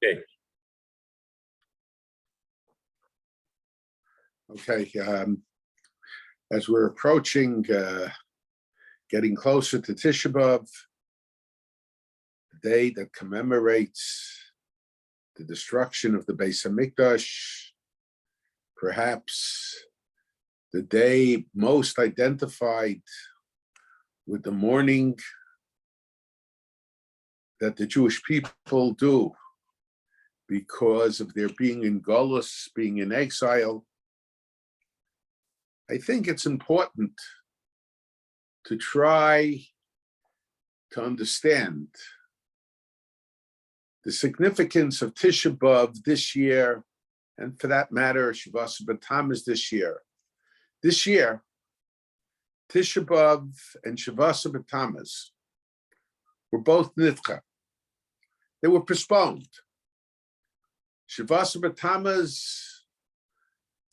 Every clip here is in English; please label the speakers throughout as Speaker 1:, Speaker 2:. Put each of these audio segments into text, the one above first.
Speaker 1: Okay.
Speaker 2: Okay. As we're approaching, getting closer to Tisha B'Av, the day that commemorates the destruction of the Beis Hamikdash, perhaps the day most identified with the mourning that the Jewish people do because of their being in Golus, being in exile. I think it's important to try to understand the significance of Tisha B'Av this year, and for that matter, Shavas B'Tammuz this year. This year, Tisha B'Av and Shavas B'Tammuz were both nidcha. They were postponed. Shavas B'Tammuz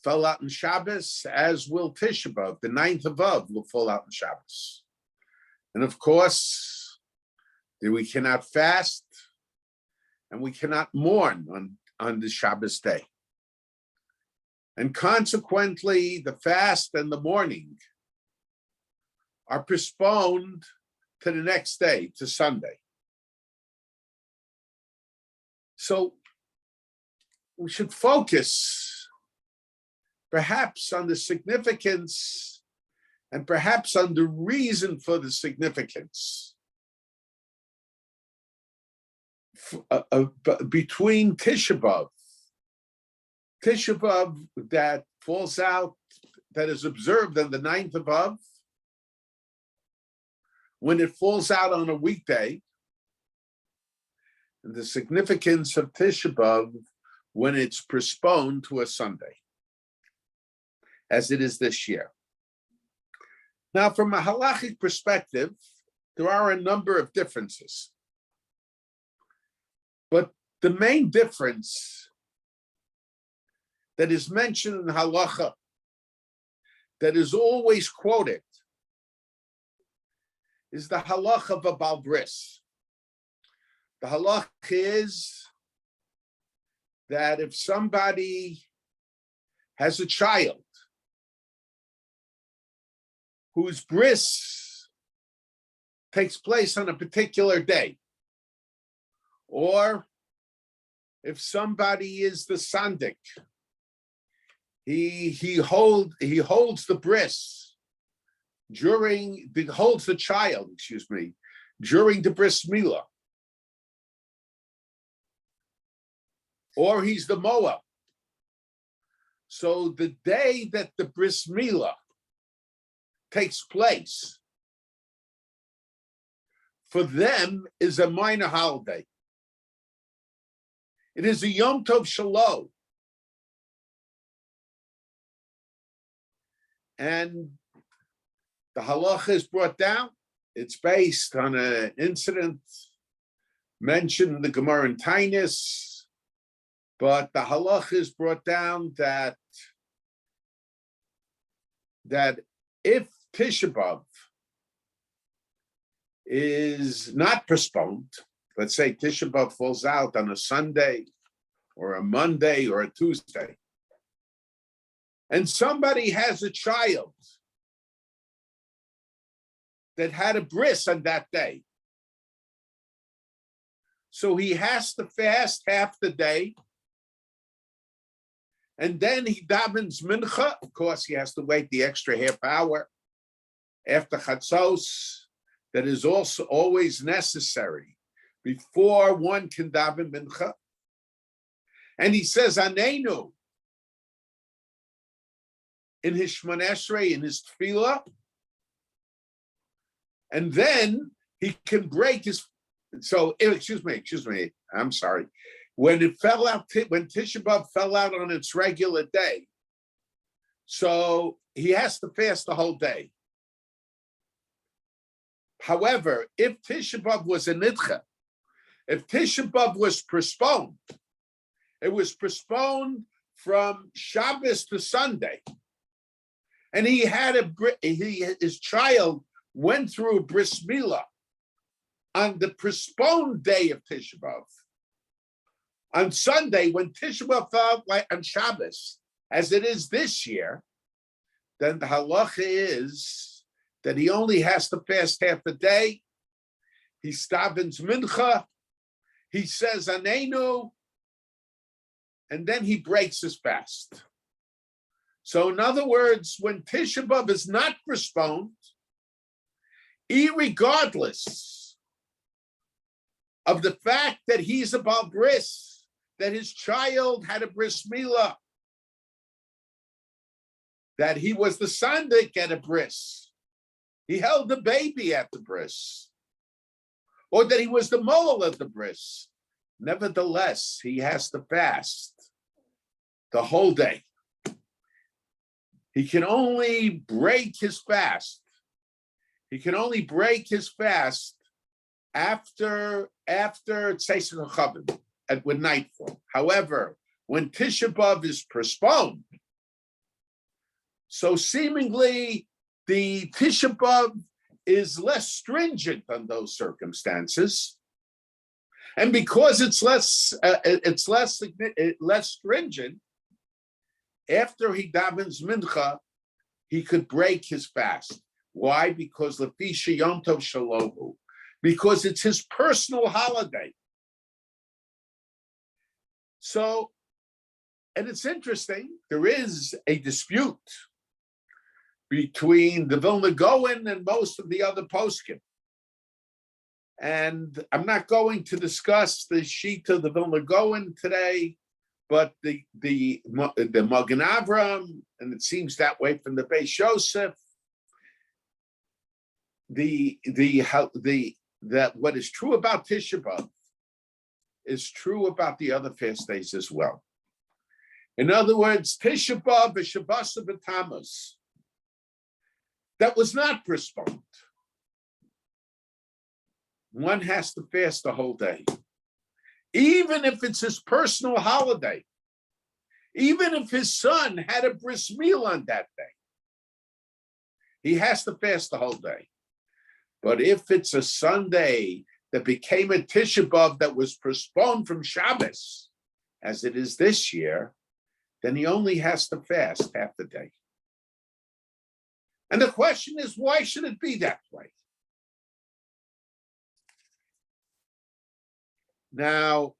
Speaker 2: fell out in Shabbos, as will Tisha B'Av. The 9th of Av will fall out in Shabbos. And of course, we cannot fast and we cannot mourn on the Shabbos day. And consequently, the fast and the mourning are postponed to the next day, to Sunday. So we should focus perhaps on the significance and perhaps on the reason for the significance between Tisha B'Av that falls out, that is observed on the 9th of Av, when it falls out on a weekday, and the significance of Tisha B'Av when it's postponed to a Sunday, as it is this year. Now, from a halachic perspective, there are a number of differences. But the main difference that is mentioned in halacha, that is always quoted, is the halacha of a Baal Bris. The halacha is that if somebody has a child whose bris takes place on a particular day, or if somebody is the sandik, he holds the bris holds the child, during the bris milah, or he's the moa. So the day that the bris milah takes place, for them is a minor holiday. It is a Yom Tov Shalom. And the halacha is brought down. It's based on an incident mentioned in the Gemara in Tainis, but the halacha is brought down that if Tisha B'Av is not postponed, let's say Tisha B'Av falls out on a Sunday or a Monday or a Tuesday, and somebody has a child that had a bris on that day, so he has to fast half the day, and then he davens mincha. Of course, he has to wait the extra half hour after chatzos. That is also always necessary before one can daven mincha. And he says Anenu in his Shmoneh Esrei, in his tefillah, and then he can break his. So excuse me. I'm sorry. When it fell out, when Tisha B'Av fell out on its regular day, so he has to fast the whole day. However, if Tisha B'Av was a nidcha, if Tisha B'Av was postponed, it was postponed from Shabbos to Sunday, and he had his child went through a bris milah on the postponed day of Tisha B'Av. On Sunday, when Tisha B'Av fell like on Shabbos, as it is this year, then the halacha is that he only has to fast half a day. He stavens mincha, he says anenu, and then he breaks his fast. So in other words, when Tisha B'Av is not postponed, irregardless of the fact that he's a Baal Bris, that his child had a bris milah, that he was the sandik at a bris, he held the baby at the bris, or that he was the molel at the bris. Nevertheless, he has to fast the whole day. He can only break his fast. He can only break his fast after Tzeis HaChavim, with nightfall. However, when Tisha B'Av is postponed, so seemingly the Tisha B'Av is less stringent on those circumstances, and because it's less stringent, after he davens mincha, he could break his fast. Why? Because Lefisha Yom Tov Shalohu, because it's his personal holiday. So, and it's interesting, there is a dispute between the Vilna Gaon and most of the other poskim. And I'm not going to discuss the sheet of the Vilna Gaon today, but the Magen Avram, and it seems that way from the Beis Yosef, that what is true about Tisha B'Av is true about the other fast days as well. In other words, Tisha B'Av is Shabbos B'Tammuz. That was not postponed. One has to fast the whole day. Even if it's his personal holiday, even if his son had a bris milah on that day, he has to fast the whole day. But if it's a Sunday that became a Tisha B'Av that was postponed from Shabbos, as it is this year, then he only has to fast half the day. And the question is, why should it be that way? Now,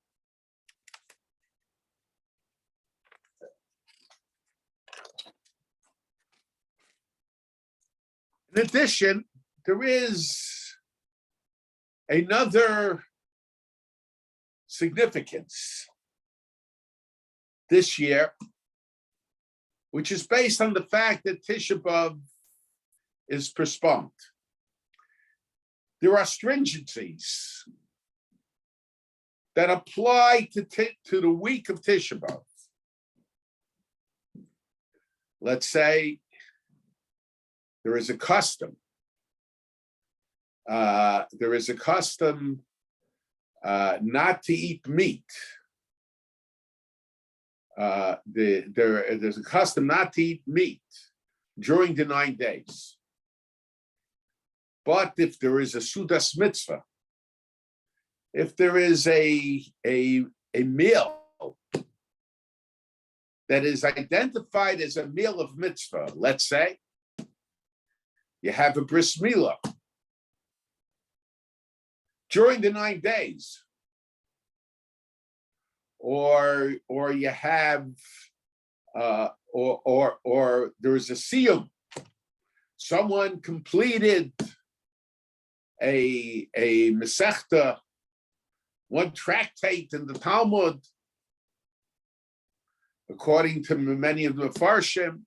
Speaker 2: in addition, there is another significance this year, which is based on the fact that Tisha B'Av is postponed. There are stringencies that apply to the week of Tisha B'Av. Let's say there is a custom. Not to eat meat. There's a custom not to eat meat during the 9 days. But if there is a Sudas mitzvah, if there is a meal that is identified as a meal of mitzvah, let's say you have a bris milah during the 9 days, or you have or there is a siyum, someone completed a mesechta, one tractate in the Talmud, according to many of the Mefarshim,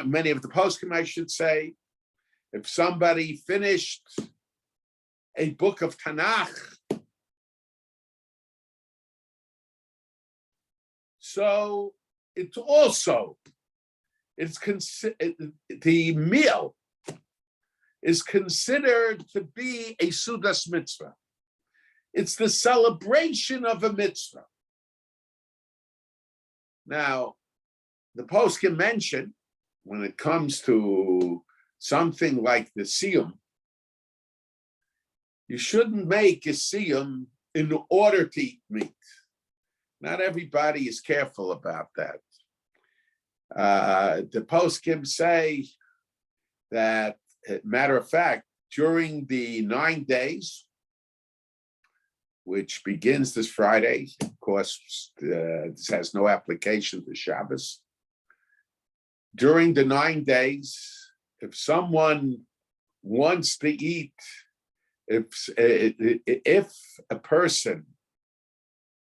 Speaker 2: many of the poskim, I should say, if somebody finished a book of Tanakh, so it's the meal is considered to be a Sudas mitzvah. It's the celebration of a mitzvah. Now, the poskim mention, when it comes to something like the siyum, you shouldn't make a siyum in order to eat meat. Not everybody is careful about that. The poskim say that, matter of fact, during the 9 days, which begins this Friday, of course, this has no application to Shabbos. During the 9 days, if someone wants to eat, if a person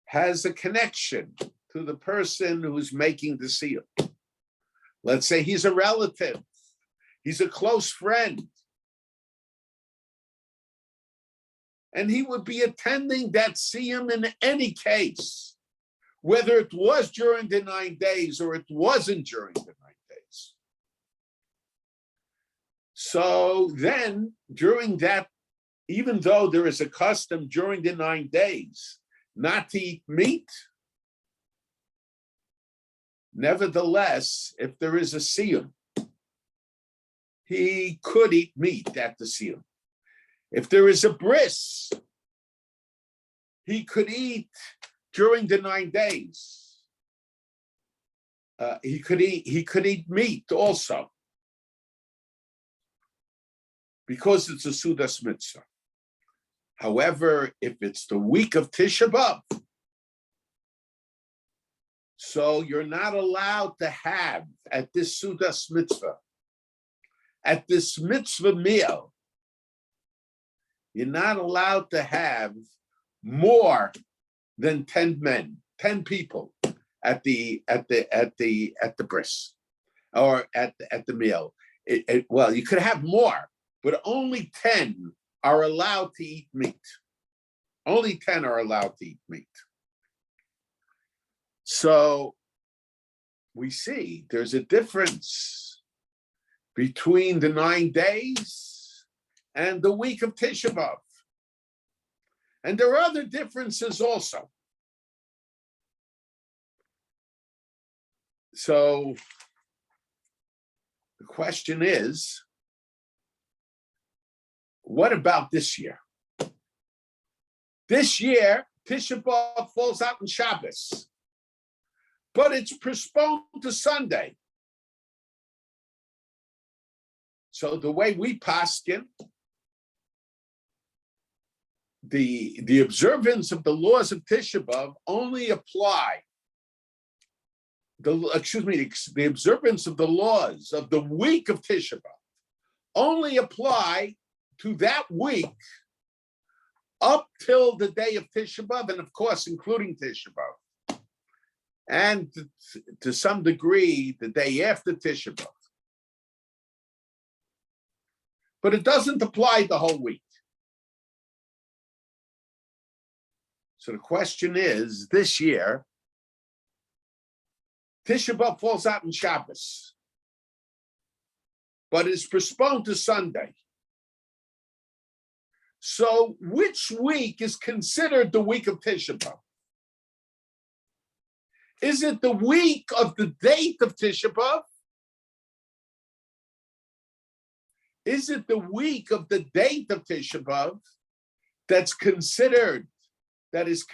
Speaker 2: has a connection to the person who's making the seal, let's say he's a relative, he's a close friend, and he would be attending that siyum in any case, whether it was during the 9 days or it wasn't during the 9 days. So then, during that, even though there is a custom during the 9 days not to eat meat, nevertheless, if there is a siyum, he could eat meat at the siyum. If there is a bris, he could eat during the 9 days. He could eat meat also, because it's a sudas mitzvah. However, if it's the week of Tisha B'Av, so you're not allowed to have at this sudas mitzvah, at this mitzvah meal, you're not allowed to have more than 10 men, 10 people at the bris or at the meal. Well, you could have more, but only 10 are allowed to eat meat. Only 10 are allowed to eat meat. So we see there's a difference between the 9 days and the week of Tisha B'Av. And there are other differences also. So the question is, what about this year? This year, Tisha B'Av falls out on Shabbos, but it's postponed to Sunday. So the way we paskin, the observance of the laws of Tisha B'Av only apply. The observance of the laws of the week of Tisha B'Av only apply to that week up till the day of Tisha B'Av, and of course, including Tisha B'Av, and to some degree, the day after Tisha B'Av. But it doesn't apply the whole week. So the question is, this year, Tisha B'Av falls out on Shabbos, but it's postponed to Sunday. So which week is considered the week of Tisha B'Av? Is it the week of the date of Tisha B'Av? Is it the week of the date of Tisha B'Av that is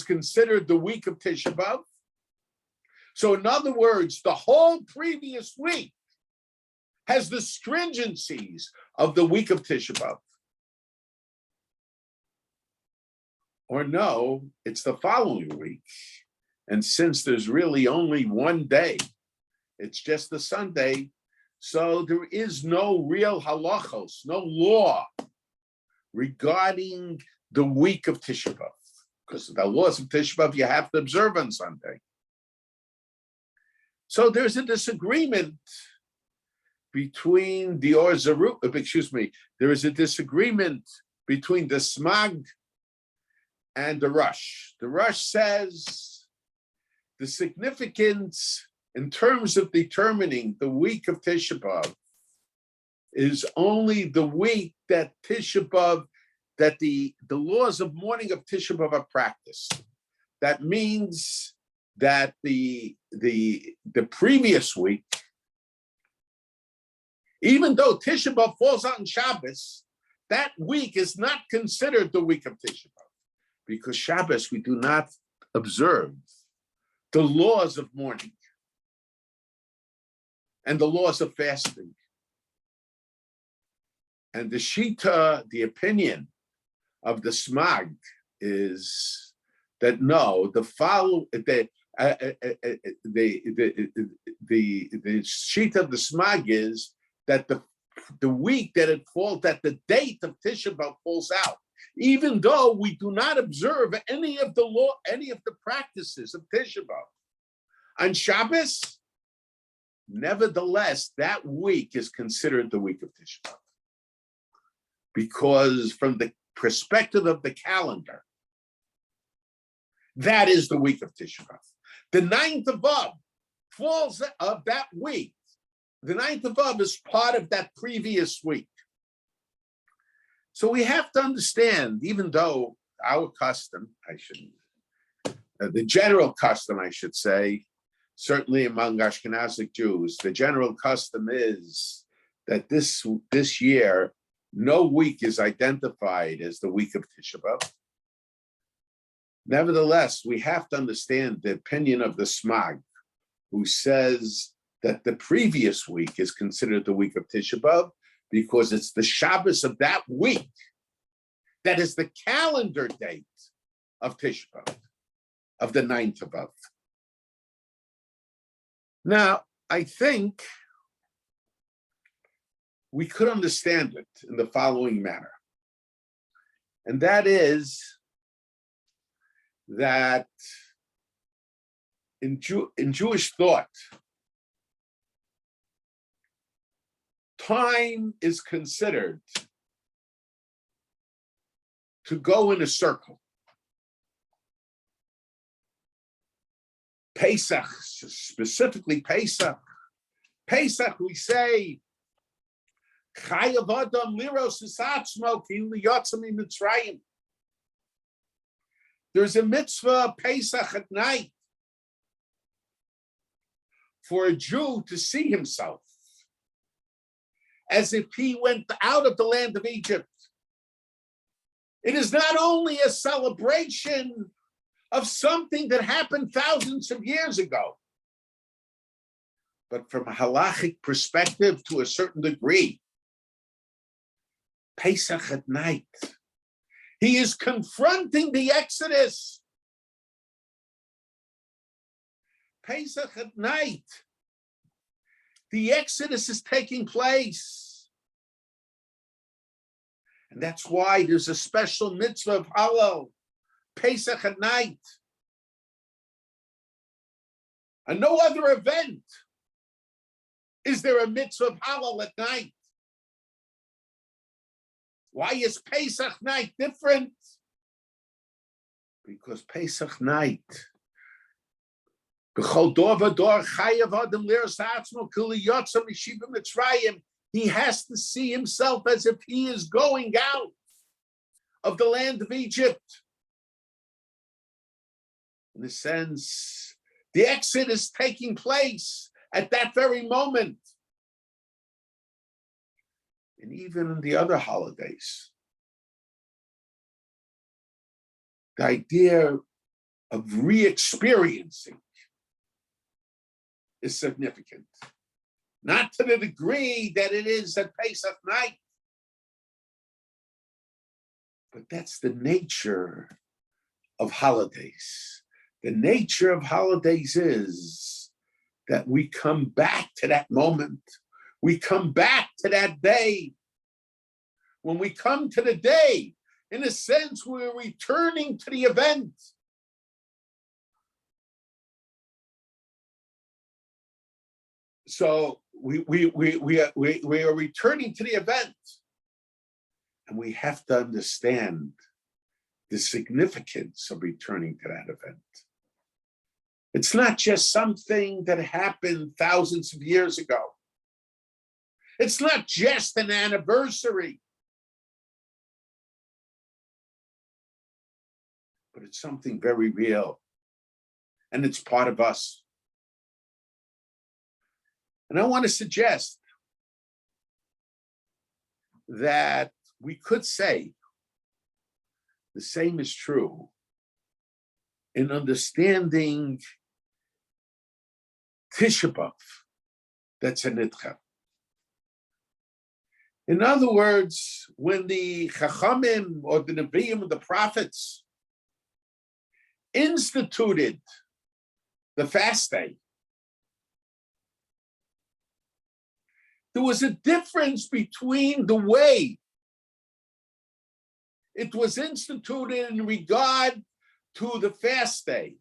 Speaker 2: considered the week of Tisha B'Av? So in other words, the whole previous week has the stringencies of the week of Tisha B'Av. Or no, it's the following week. And since there's really only one day, it's just the Sunday, so there is no real halachos, no law regarding the week of Tisha B'Av. Because the laws of Tisha B'Av you have to observe on Sunday. So there's a disagreement between the there is a disagreement between the Smag and the Rush. The Rush says the significance in terms of determining the week of Tisha B'Av is only the week that Tisha B'Av, that the laws of mourning of Tisha B'Av are practiced. That means that the previous week, even though Tisha B'Av falls out on Shabbos, that week is not considered the week of Tisha B'Av, because Shabbos we do not observe the laws of mourning and the laws of fasting. And the Shita, the opinion of the Smag is that no, the Shita of the Smag is that the week that it falls, that the date of Tisha B'Av falls out, even though we do not observe any of the practices of Tisha B'Av on Shabbos, nevertheless, that week is considered the week of Tisha B'Av. Because from the perspective of the calendar, that is the week of Tisha B'Av. The 9th of Av falls of that week. The 9th of Av is part of that previous week. So we have to understand, even though our custom, the general custom, I should say, certainly among Ashkenazic Jews, the general custom is that this year, no week is identified as the week of Tisha B'Av. Nevertheless, we have to understand the opinion of the Smag, who says that the previous week is considered the week of Tisha B'Av because it's the Shabbos of that week that is the calendar date of Tisha B'Av, of the 9th of Av. Now, I think we could understand it in the following manner. And that is that in Jewish thought, time is considered to go in a circle. Pesach, specifically Pesach. Pesach, we say, Chayav Adam liros es atzmo ki liyotza miMitzrayim. There's a mitzvah Pesach at night for a Jew to see himself as if he went out of the land of Egypt. It is not only a celebration of something that happened thousands of years ago, but from a halachic perspective to a certain degree, Pesach at night, he is confronting the Exodus. Pesach at night, the Exodus is taking place. And that's why there's a special mitzvah of Hallel, Pesach at night. And no other event is there a mitzvah of Hallel at night. Why is Pesach night different? Because Pesach night, he has to see himself as if he is going out of the land of Egypt. In a sense, the exit is taking place at that very moment. And even in the other holidays, the idea of re-experiencing is significant. Not to the degree that it is at Pesach night, but that's the nature of holidays. The nature of holidays is that we come back to that moment. We come back to that day. When we come to the day, in a sense, we're returning to the event. So we are returning to the event. And we have to understand the significance of returning to that event. It's not just something that happened thousands of years ago. It's not just an anniversary, but it's something very real, and it's part of us. And I want to suggest that we could say the same is true in understanding Tisha B'Av that's a nidcha. In other words, when the Chachamim or the Nevi'im or the prophets instituted the fast day, there was a difference between the way it was instituted in regard to the fast day,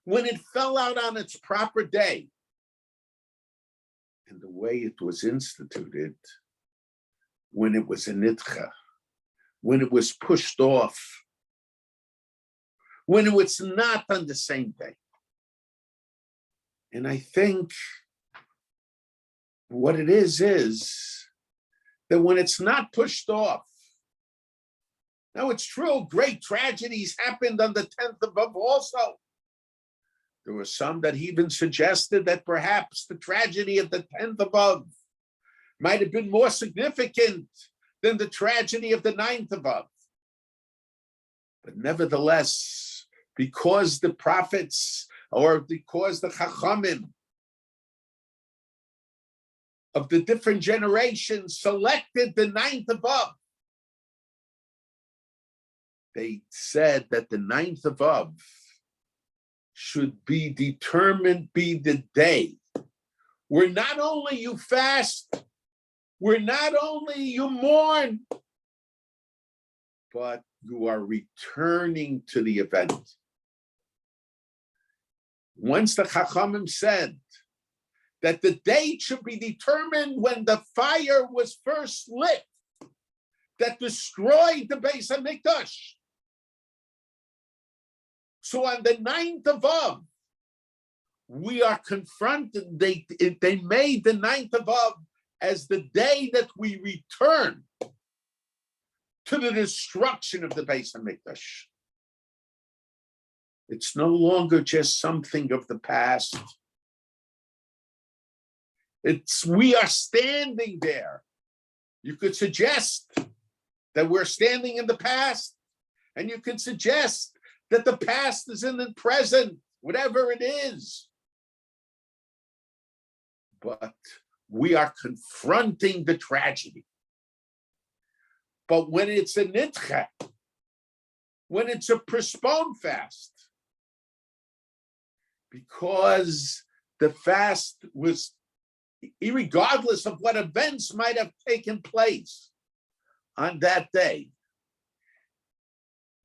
Speaker 2: when it fell out on its proper day, and the way it was instituted when it was a nidcha, when it was pushed off, when it was not on the same day. And I think what it is that when it's not pushed off, now it's true, great tragedies happened on the 10th of Av also. There were some that even suggested that perhaps the tragedy of the 10th of Av might have been more significant than the tragedy of the 9th of Av. But nevertheless, because the prophets or because the Chachamim of the different generations selected the 9th of Av, they said that the 9th of Av should be determined, be the day where not only you fast, where not only you mourn, but you are returning to the event. Once the Chachamim said that the date should be determined when the fire was first lit, that destroyed the Beis HaMikdash. So on the 9th of Av, we are confronted, they made the 9th of Av as the day that we return to the destruction of the Beis HaMikdash. It's no longer just something of the past. We are standing there. You could suggest that we're standing in the past, and you can suggest that the past is in the present, whatever it is. But we are confronting the tragedy. But when it's a nidcha, when it's a postponed fast, because the fast was, irregardless of what events might have taken place on that day,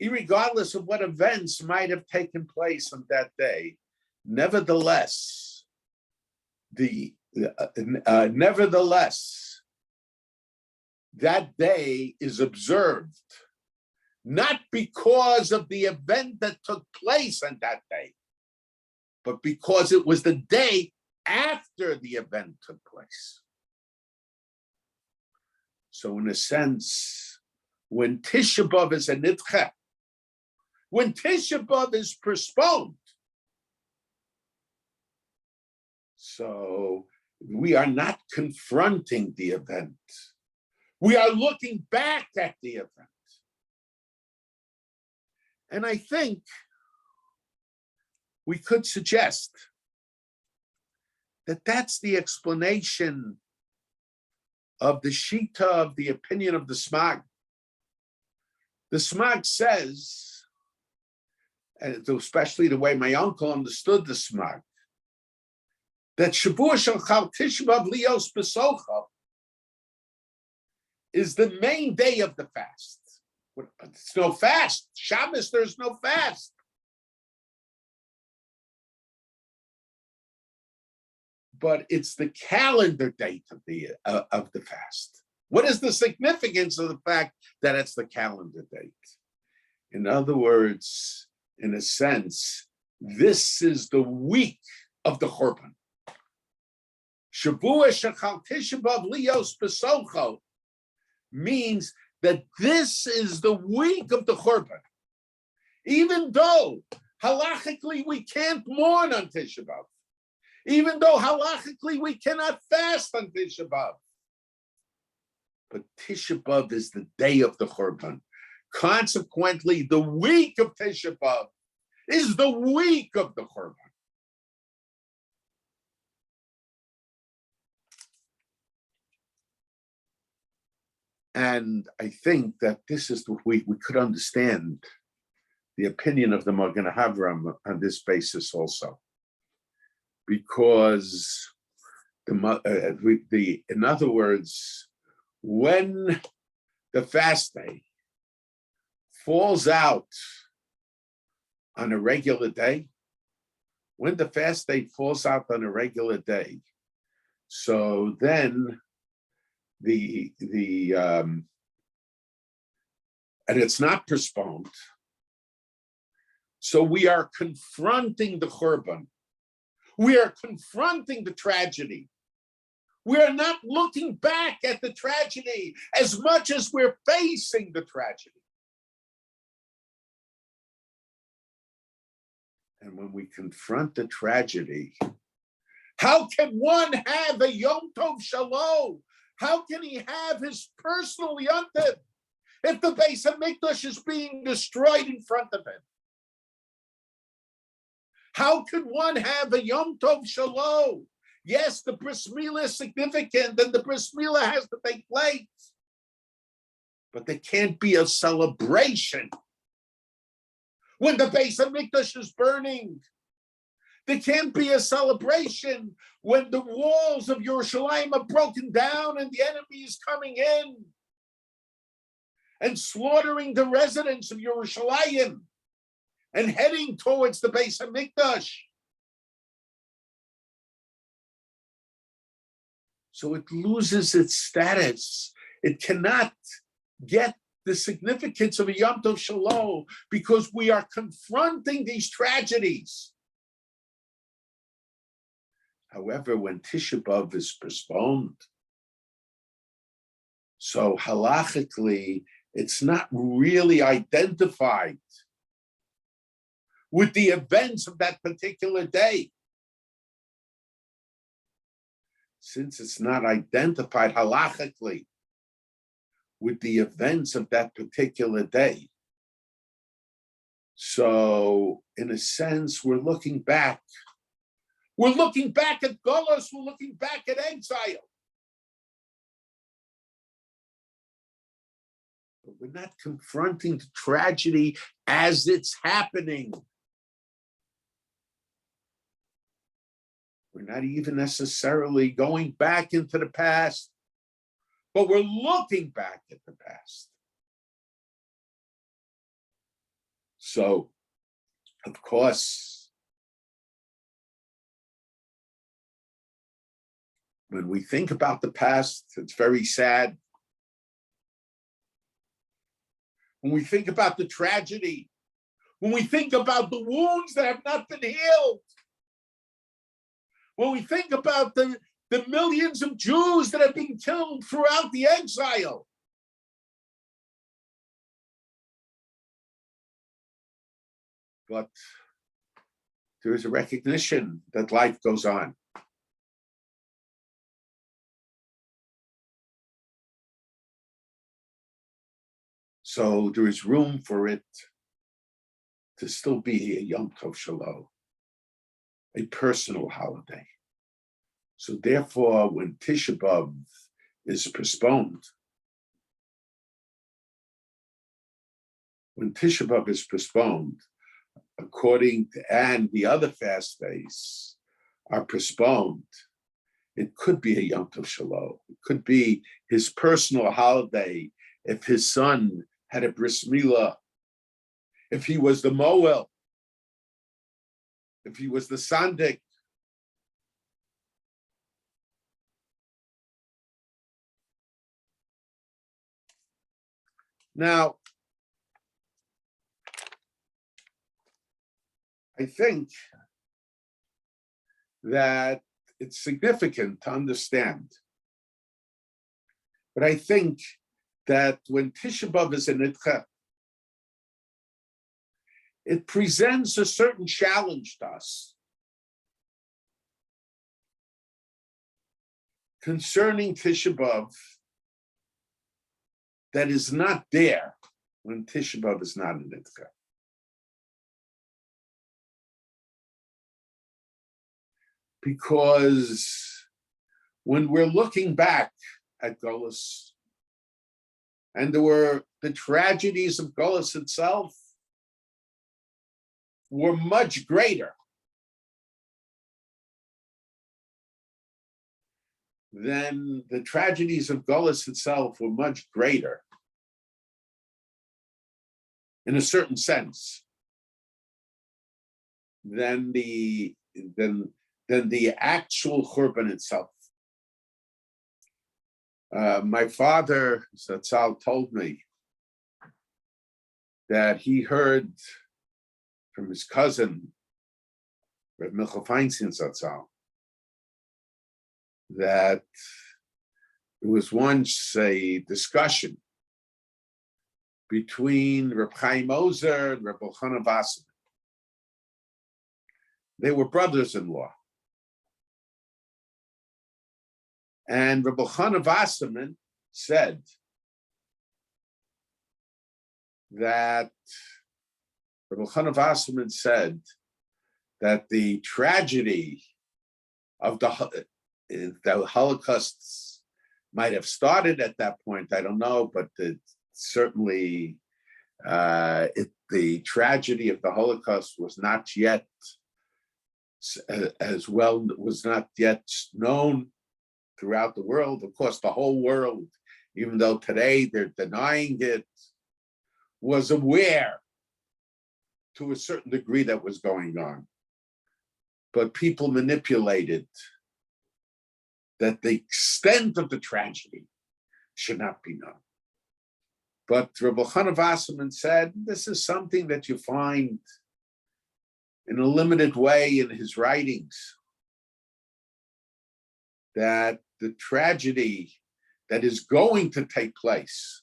Speaker 2: irregardless of what events might have taken place on that day, nevertheless, that day is observed, not because of the event that took place on that day, but because it was the day after the event took place. So in a sense, when Tisha B'Av is a nidcha, when Tisha B'Av is postponed, so we are not confronting the event. We are looking back at the event. And I think we could suggest that that's the explanation of the Shita, of the opinion of the Smag. The Smag says, and especially the way my uncle understood the Smag, that Shavua Shel Tisha B'Av Lios B'Socha is the main day of the fast. It's no fast. Shabbos, there's no fast. But it's the calendar date of the fast. What is the significance of the fact that it's the calendar date? In other words, in a sense, this is the week of the Churban. Shavua Shechal Tisha B'Av Lios B'Socho means that this is the week of the Churban. Even though halachically we can't mourn on Tisha B'Av, even though halachically we cannot fast on Tisha B'Av, but Tisha B'Av is the day of the Churban. Consequently, the week of Tisha B'Av is the week of the Korban. And I think that this is the week we could understand the opinion of the Magen Avraham on this basis also. Because in other words, when the fast day falls out on a regular day, so then and it's not postponed. So we are confronting the Churban. We are confronting the tragedy. We are not looking back at the tragedy as much as we're facing the tragedy. And when we confront the tragedy, how can one have a Yom Tov Shalom? How can he have his personal Yom Tov if the Beis HaMikdash is being destroyed in front of him? How can one have a Yom Tov Shalom? Yes, the Bris Milah is significant and the Bris Milah has to take place. But there can't be a celebration when the Beis HaMikdash is burning. There can't be a celebration when the walls of Yerushalayim are broken down and the enemy is coming in and slaughtering the residents of Yerushalayim and heading towards the Beis HaMikdash. So it loses its status. It cannot get the significance of a Yom Tov Shalom because we are confronting these tragedies. However, when Tisha B'Av is postponed, so halachically, it's not really identified with the events of that particular day. Since it's not identified halachically with the events of that particular day, so in a sense, we're looking back. We're looking back at Golos, we're looking back at exile. But we're not confronting the tragedy as it's happening. We're not even necessarily going back into the past, but we're looking back at the past. So, of course, when we think about the past, it's very sad. When we think about the tragedy, when we think about the wounds that have not been healed, when we think about the millions of Jews that have been killed throughout the exile, but there is a recognition that life goes on. So there is room for it to still be a Yom Tov Shalom, a personal holiday. So therefore, when Tisha B'Av is postponed, and the other fast days are postponed, it could be a Yom Tov Shalom. It could be his personal holiday if his son had a Bris Milah, if he was the Moel, if he was the Sandik. Now, I think that it's significant to understand. But I think that when Tisha B'Av is in Nidcha, it presents a certain challenge to us concerning Tisha B'Av that is not there when Tisha B'Av is not in Nidcha. because when we're looking back at Golus, and there were the tragedies of Golus itself were much greater than the tragedies of Golus itself were much greater in a certain sense than the actual Churban itself. My father, Zatzal, told me that he heard from his cousin, Rabbi Michael Feinstein Zatzal, that there was once a discussion between Reb Chaim Ozer and Reb Elchanan Wasserman. They were brothers-in-law. And Reb Elchanan Wasserman said that the tragedy of the Holocaust might have started at that point, I don't know, but certainly the tragedy of the Holocaust was not yet known throughout the world. Of course, the whole world, even though today they're denying it, was aware to a certain degree that was going on. But people manipulated that the extent of the tragedy should not be known. But Rabbi Elchanan Wasserman said, this is something that you find in a limited way in his writings, that the tragedy that is going to take place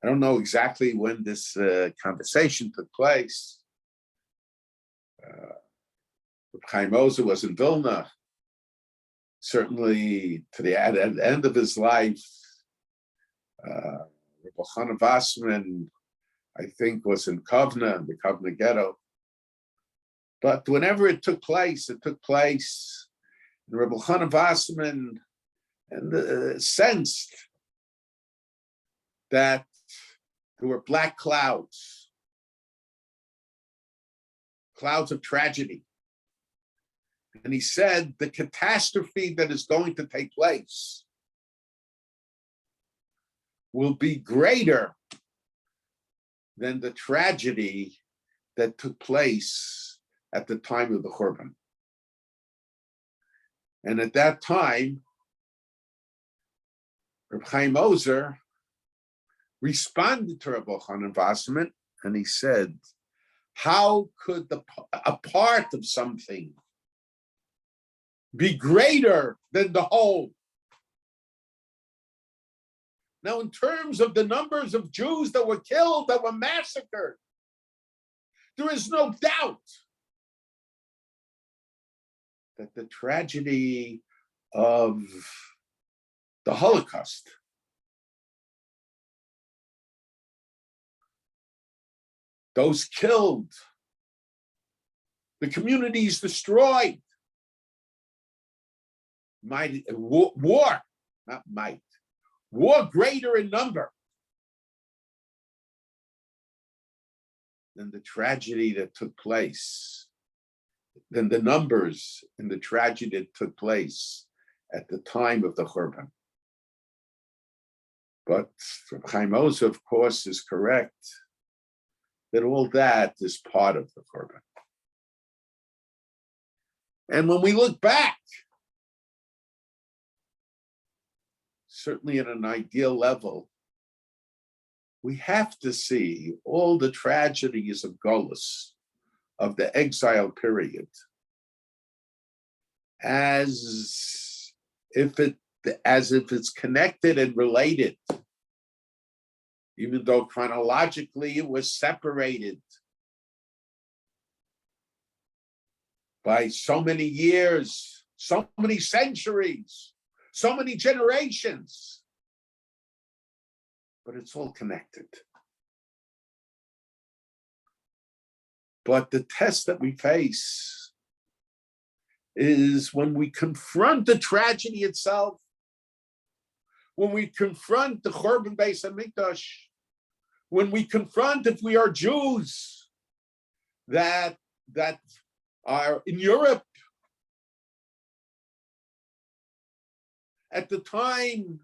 Speaker 2: I don't know exactly when this conversation took place. Chaim Ozer was in Vilna. Certainly, at the end of his life, Rabbi Elchanan Wasserman, I think, was in Kovna, the Kovna ghetto. But whenever it took place, and Rabbi Elchanan Wasserman sensed that there were black clouds of tragedy. And he said the catastrophe that is going to take place will be greater than the tragedy that took place at the time of the Churban. And at that time, Reb Chaim Ozer responded to Rabbi Elchanan Wasserman, and he said, how could a part of something be greater than the whole? Now, in terms of the numbers of Jews that were killed, that were massacred, there is no doubt that the tragedy of the Holocaust those killed, the communities destroyed, war greater in number than the tragedy that took place, than the numbers in the tragedy that took place at the time of the Churban. But Chaim Ozer, of course, is correct that all that is part of the Churban. And when we look back, certainly at an ideal level, we have to see all the tragedies of Golus, of the exile period, as if it's connected and related, even though chronologically it was separated by so many years, so many centuries, so many generations, but it's all connected. But the test that we face is when we confront the tragedy itself, when we confront the Churban Beis HaMikdash, when we confront, if we are Jews that are in Europe at the time,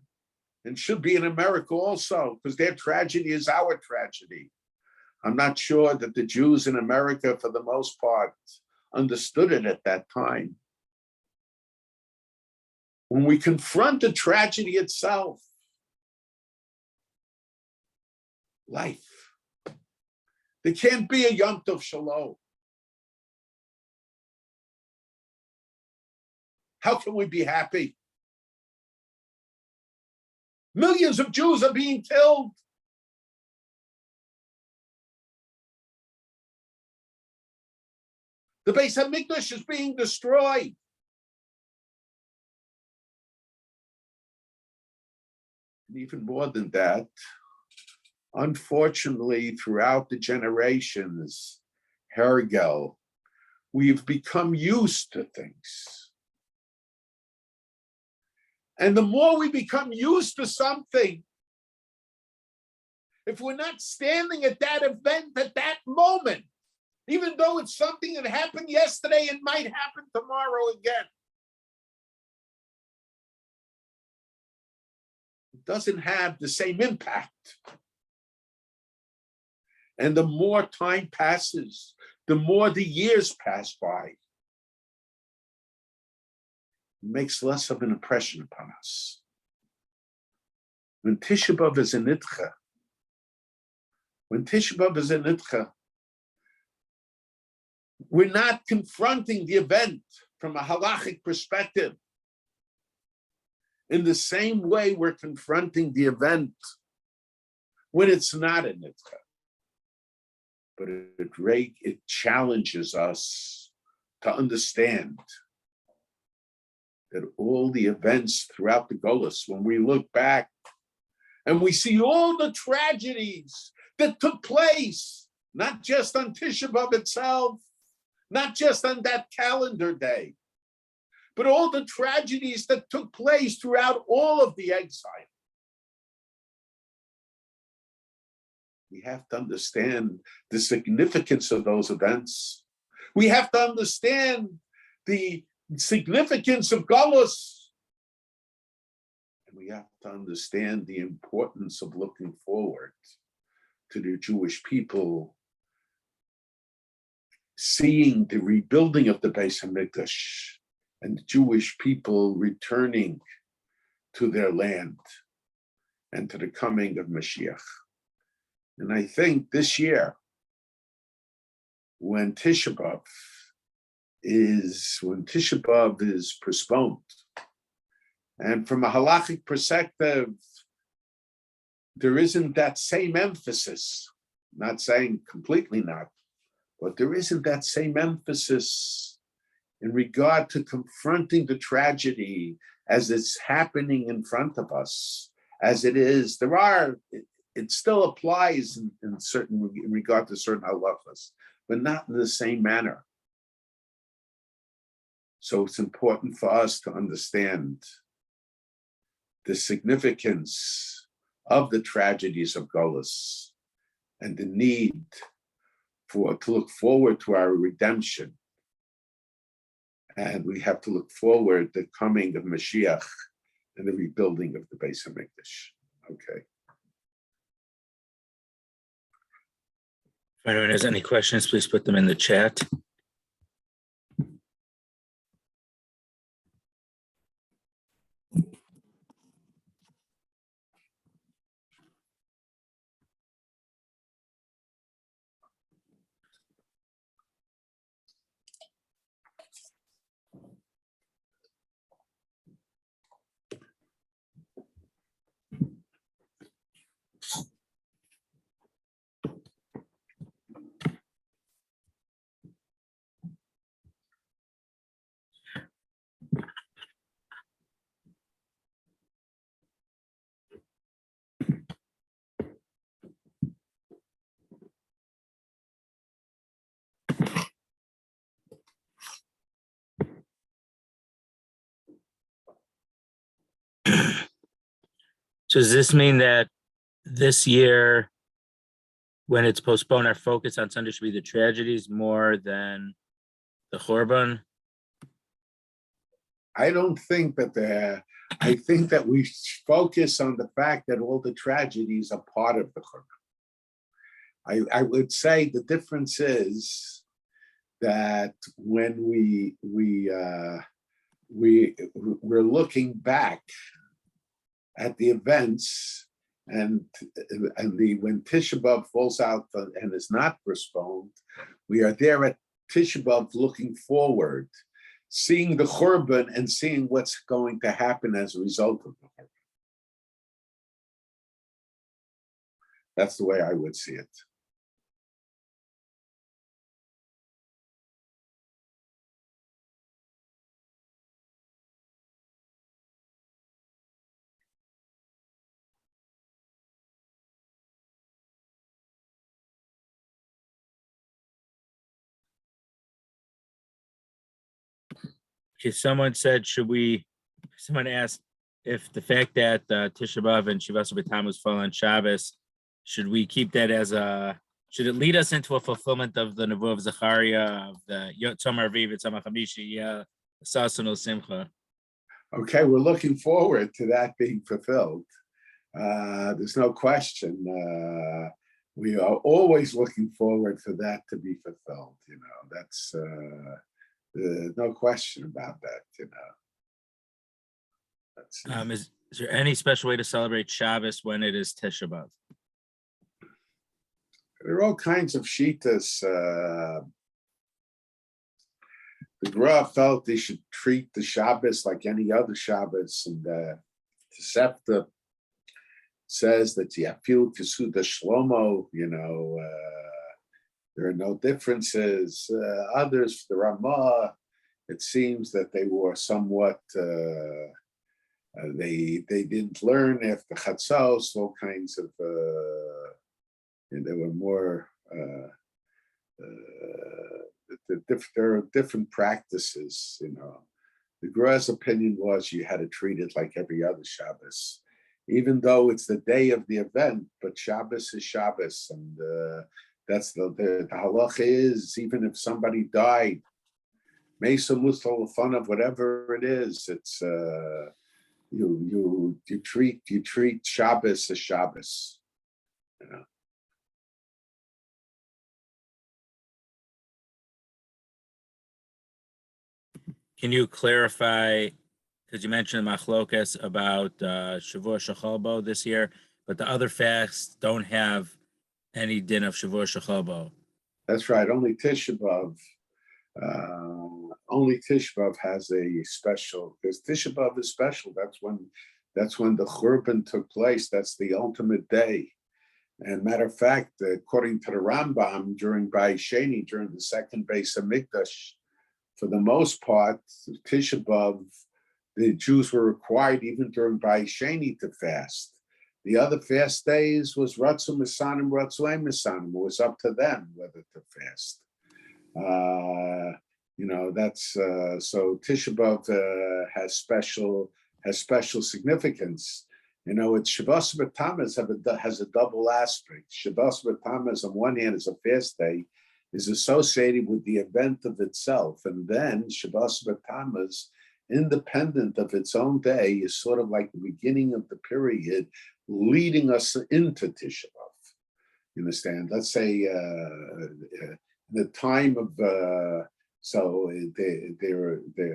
Speaker 2: and should be in America also, because their tragedy is our tragedy. I'm not sure that the Jews in America, for the most part, understood it at that time. When we confront the tragedy itself, life, there can't be a Yom Tov Shalom. How can we be happy? Millions of Jews are being killed. The Beis HaMikdash is being destroyed. And even more than that, unfortunately, throughout the generations, Hergel, we've become used to things. And the more we become used to something, if we're not standing at that event at that moment, even though it's something that happened yesterday, it might happen tomorrow again. It doesn't have the same impact. And the more time passes, the more the years pass by, it makes less of an impression upon us. When Tisha B'Av is a nitcha, we're not confronting the event from a halachic perspective in the same way we're confronting the event when it's not a nitcha. But it challenges us to understand that all the events throughout the Golus, when we look back and we see all the tragedies that took place, not just on Tisha B'Av itself, not just on that calendar day, but all the tragedies that took place throughout all of the exile. We have to understand the significance of those events. We have to understand the significance of Golus. And we have to understand the importance of looking forward to the Jewish people, seeing the rebuilding of the Beis HaMikdash and the Jewish people returning to their land and to the coming of Mashiach. And I think this year, when Tisha B'Av is postponed, and from a halachic perspective, there isn't that same emphasis, not saying completely not, but there isn't that same emphasis in regard to confronting the tragedy as it's happening in front of us, as it is. It still applies in regard to certain halachas, but not in the same manner. So it's important for us to understand the significance of the tragedies of Golus and the need to look forward to our redemption. And we have to look forward to the coming of Mashiach and the rebuilding of the Beis HaMikdash. Okay.
Speaker 1: If anyone has any questions, please put them in the chat. So does this mean that this year, when it's postponed, our focus on Sunday should be the tragedies more than the Churban?
Speaker 2: I don't think that I think that we focus on the fact that all the tragedies are part of the Churban. I would say the difference is that when we're looking back at the events and when Tisha B'Av falls out and is not postponed, we are there at Tisha B'Av looking forward, seeing the Churban and seeing what's going to happen as a result of the Churban. That's the way I would see it.
Speaker 1: Okay, someone asked if the fact that Tisha B'Av and Shivas B'Tammuz fall on Shabbos, should we keep that should it lead us into a fulfillment of the Nevuah of Zechariah, of the Tzomar Aviv, Tzomar Chamishi, Sasanu Simcha?
Speaker 2: Okay, we're looking forward to that being fulfilled. There's no question. We are always looking forward for that to be fulfilled. That's no question about that.
Speaker 1: Is there any special way to celebrate Shabbos when it is Tisha B'Av?
Speaker 2: There are all kinds of shitas. The Gra felt they should treat the Shabbos like any other Shabbos, and the Tosefta says that Yafil Kesuda Shlomo, there are no differences. Others, the Ramah, it seems that they were somewhat, they didn't learn after Chatzos, all kinds of, there were more, there are different practices, The Gra's opinion was you had to treat it like every other Shabbos, even though it's the day of the event, but Shabbos is Shabbos, and that's the halacha is, even if somebody died, Mesa Mustal fun of whatever it is, it's you treat Shabbos as Shabbos.
Speaker 1: Can you clarify, because you mentioned machlokas about Shavua Shechalbo this year, but the other fasts don't have any din of Shavua Shechalbo.
Speaker 2: That's right. Only Tisha B'Av has a special, because Tisha B'Av is special. That's when the Churban took place. That's the ultimate day. And matter of fact, according to the Rambam, during Bayis Sheni, during the second Beis Hamikdash, for the most part, Tisha B'Av, the Jews were required even during Bayis Sheni to fast. The other fast days was Ratzu Misanim, Ratzu Ein Misanim. It was up to them whether to fast. That's so Tisha B'Av has special significance. It's Shavas B'Tammuz has a double aspect. Shavas B'Tammuz on one hand is a fast day, is associated with the event of itself, and then Shavas B'Tammuz, independent of its own day, is sort of like the beginning of the period leading us into Tisha B'Av. You understand? Let's say the time of they're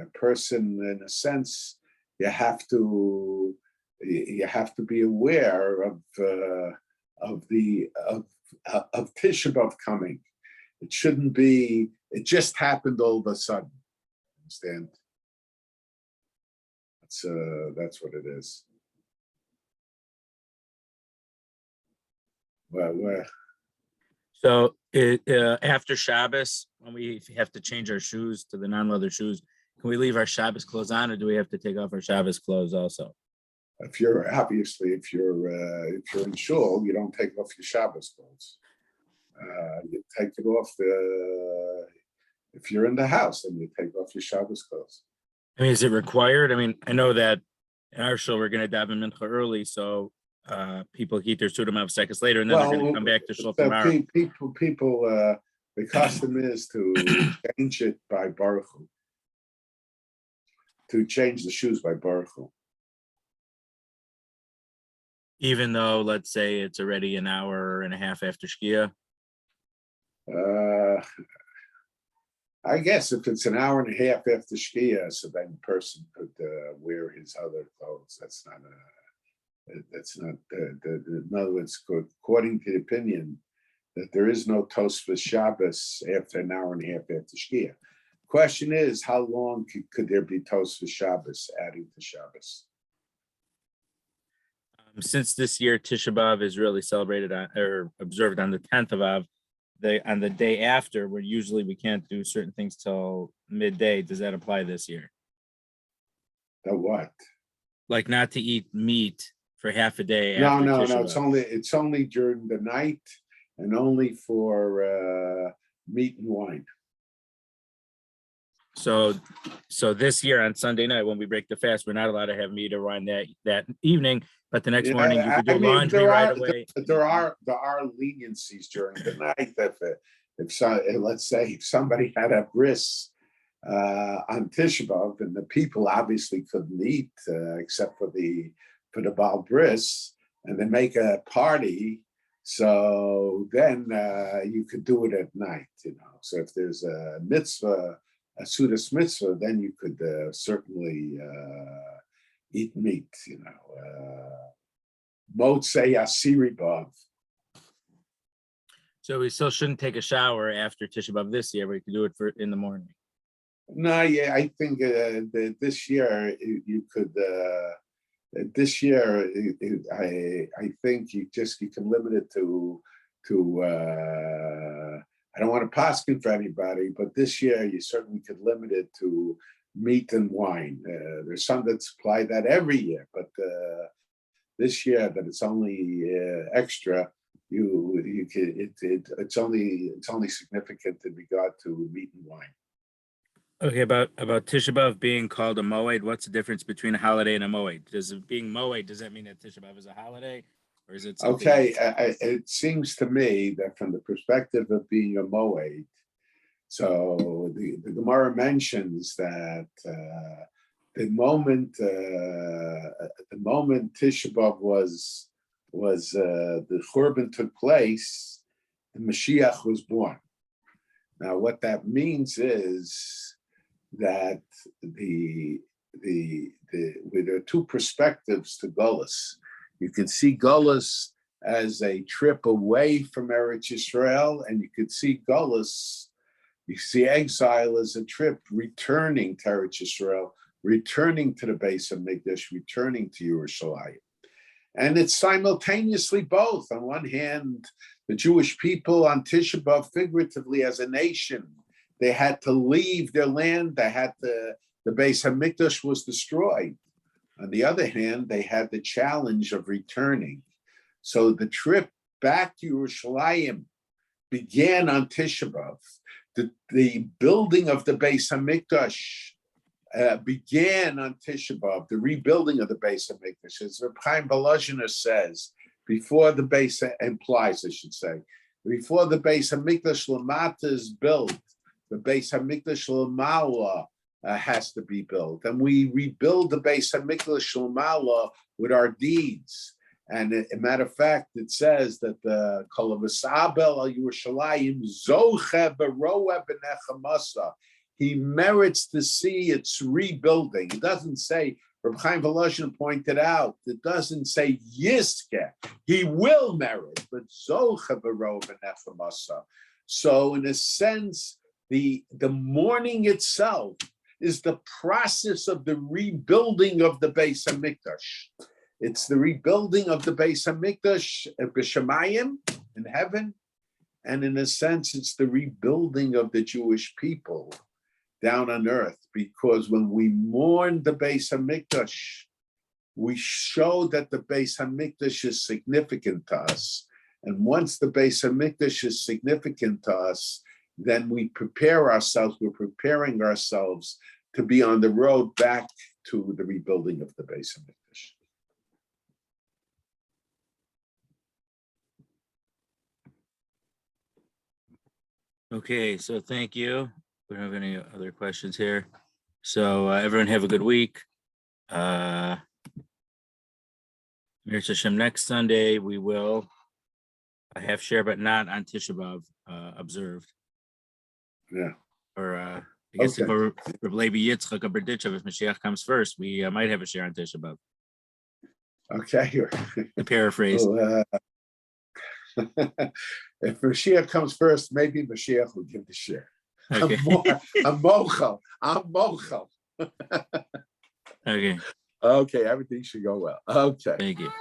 Speaker 2: a person, in a sense, you have to be aware of Tisha B'Av coming. It shouldn't be. It just happened all of a sudden. Understand? That's what it is. Well.
Speaker 1: So after Shabbos, when we have to change our shoes to the non-leather shoes, can we leave our Shabbos clothes on, or do we have to take off our Shabbos clothes also?
Speaker 2: If you're in shul, you don't take off your Shabbos clothes. You take it off if you're in the house, then you take off your Shabbos clothes.
Speaker 1: I mean, is it required? I mean, I know that In our show, we're going to daven mincha early, so people eat their Sudam seconds later, and then they're going to come back to shul tomorrow.
Speaker 2: People, the custom is to change it by Baruch Hu, to change the shoes by Baruch Hu.
Speaker 1: Even though, let's say, it's already an hour and a half after Shkia.
Speaker 2: I guess if it's an hour and a half after Shkia, so then the person could wear his other clothes. That's not in other words, according to the opinion that there is no Tosfos Shabbos after an hour and a half after Shkia. Question is, how long could there be Tosfos Shabbos adding to Shabbos?
Speaker 1: Since this year Tisha B'Av is really celebrated or observed on the 10th of Av, on the day after, where usually we can't do certain things till midday. Does that apply this year?
Speaker 2: The what?
Speaker 1: Like not to eat meat for half a day.
Speaker 2: No.
Speaker 1: After Tisha B'Av.
Speaker 2: It's only during the night and only for meat and wine.
Speaker 1: So this year on Sunday night when we break the fast, we're not allowed to have meat or wine that evening. But the next morning you could do laundry right away.
Speaker 2: There are leniencies during the night. Let's say if somebody had a bris on Tisha B'Av, then the people obviously couldn't eat except for the Baal bris, and they make a party. So then you could do it at night, So if there's a mitzvah, a Sudas mitzvah, then you could certainly eat meat, Motzei Asiri B'Av.
Speaker 1: So we still shouldn't take a shower after Tisha B'Av this year. We could do it in the morning.
Speaker 2: No, yeah, I think that this year you could. This year, I think you can limit it to. I don't want to paskin for anybody, but this year you certainly could limit it to meat and wine. There's some that supply that every year, but this year that it's only extra. It's only significant in regard to meat and wine.
Speaker 1: Okay, about Tisha B'Av being called a moed, what's the difference between a holiday and a moed? Does that mean that Tisha B'Av is a holiday, or is it something
Speaker 2: okay? It seems to me that from the perspective of being a moed, so the Gemara mentions that the moment Tisha B'Av was the Churban took place, the Mashiach was born. Now, what that means is that there are two perspectives to Golus. You can see Golus as a trip away from Eretz Yisrael, and you could see Golus, you see exile as a trip returning to Eretz Yisrael, returning to the base of Mikdash, returning to Yerushalayim. And it's simultaneously both. On one hand, the Jewish people on Tisha B'Av, figuratively as a nation, they had to leave their land. The Beis Hamikdash was destroyed. On the other hand, they had the challenge of returning. So the trip back to Yerushalayim began on Tisha B'Av. The building of the Beis Hamikdash began on Tisha B'Av, the rebuilding of the Beis Hamikdash. As Reb Chaim Volozhiner says, before the Beis implies, I should say, before the Beis Hamikdash Lamata is built, the Beis Hamikdash Lamala has to be built, and we rebuild the Beis Hamikdash Lamala with our deeds. And a matter of fact, it says that the Kol V'Sabel Al Yerushalayim Zoche Beroeh B'Nechamasa. He merits to see its rebuilding. It doesn't say, Reb Chaim Volozhin pointed out, it doesn't say Yiske. He will merit, but Zoche Beroeh B'Nechamasa. So in a sense, the mourning itself is the process of the rebuilding of the Beis Hamikdash. It's the rebuilding of the Beis Hamikdash b'Shamayim, in heaven, and in a sense, it's the rebuilding of the Jewish people down on earth. Because when we mourn the Beis Hamikdash, we show that the Beis Hamikdash is significant to us. And once the Beis Hamikdash is significant to us, then we prepare ourselves, we're preparing ourselves to be on the road back to the rebuilding of the Beis Hamikdash.
Speaker 1: Okay, so thank you. We don't have any other questions here. So everyone have a good week. Mir Hashem, next Sunday we will have share, but not on Tisha B'Av observed.
Speaker 2: Yeah.
Speaker 1: Or I guess if
Speaker 2: Okay.
Speaker 1: Rabbi Yitzchak or Berditchev, if Mashiach comes first, we might have a share on Tisha B'Av.
Speaker 2: Okay.
Speaker 1: To paraphrase.
Speaker 2: Well, if Mashiach comes first, maybe Mashiach will give the share.
Speaker 1: Okay.
Speaker 2: I'm mochel. I'm mochel.
Speaker 1: Okay.
Speaker 2: Okay, everything should go well. Okay.
Speaker 1: Thank you.